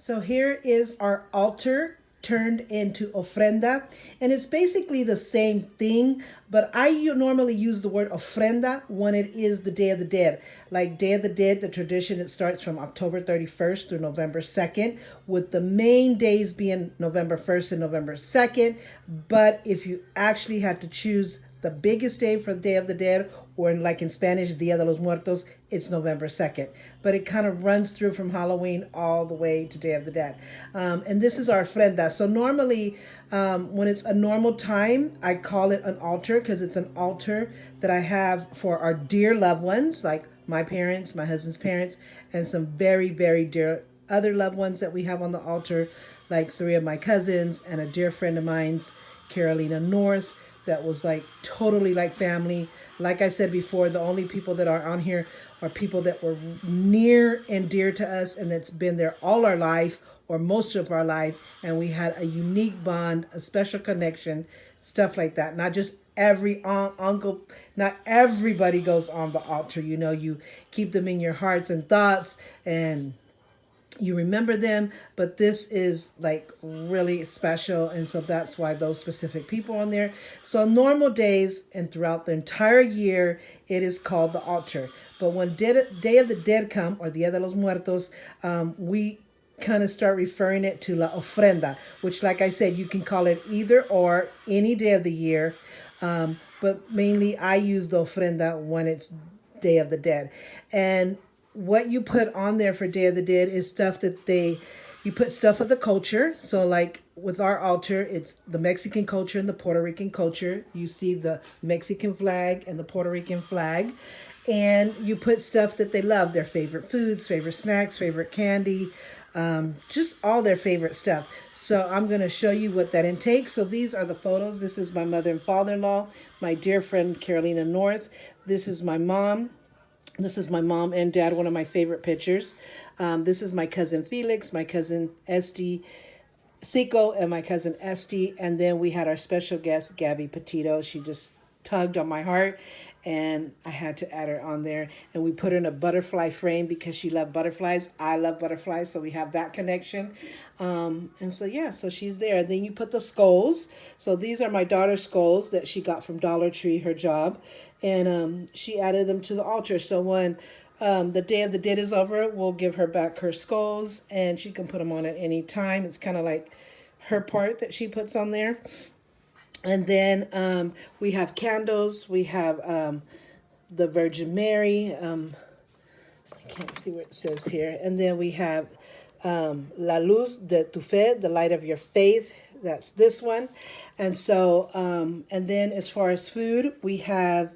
So here is our altar turned into ofrenda, and it's basically the same thing, but normally use the word ofrenda when it is the Day of the Dead. Like Day of the Dead, the tradition, it starts from October 31st through November 2nd, with the main days being November 1st and November 2nd. But if you actually had to choose the biggest day for the Day of the Dead, or like in Spanish, Dia de los Muertos, it's November 2nd. But it kind of runs through from Halloween all the way to Day of the Dead. And this is our ofrenda. So normally, when it's a normal time, I call it an altar because it's an altar that I have for our dear loved ones, like my parents, my husband's parents, and some very, very dear other loved ones that we have on the altar, like three of my cousins and a dear friend of mine's, Carolina North, that was like totally like family. Like I said before, the only people that are on here are people that were near and dear to us and that's been there all our life or most of our life. And we had a unique bond, a special connection, stuff like that. Not just every aunt, uncle, not everybody goes on the altar. You know, you keep them in your hearts and thoughts and you remember them, but this is like really special, and so that's why those specific people on there. So normal days and throughout the entire year it is called the altar, but when Day of the Dead come, or Dia de los Muertos, we kind of start referring it to la ofrenda, which, like I said, you can call it either or any day of the year, but mainly I use the ofrenda when it's Day of the Dead. And what you put on there for Day of the Dead is stuff that you put stuff of the culture. So like with our altar, it's the Mexican culture and the Puerto Rican culture. You see the Mexican flag and the Puerto Rican flag. And you put stuff that they love, their favorite foods, favorite snacks, favorite candy, just all their favorite stuff. So I'm going to show you what that intakes. So these are the photos. This is my mother and father-in-law, my dear friend Carolina North. This is my mom. This is my mom and dad, one of my favorite pictures. This is my cousin Felix, my cousin Esty Seco, and my cousin Esty. And then we had our special guest, Gabby Petito. She just tugged on my heart, and I had to add her on there. And we put her in a butterfly frame because she loved butterflies. I love butterflies, so we have that connection. And so, yeah, so she's there. Then you put the skulls. So these are my daughter's skulls that she got from Dollar Tree, her job. And she added them to the altar. So when the Day of the Dead is over, we'll give her back her skulls, and she can put them on at any time. It's kind of like her part that she puts on there. And then we have candles. We have the Virgin Mary. I can't see what it says here. And then we have La Luz de tu Fe, the light of your faith. That's this one. And so, and then as far as food, we have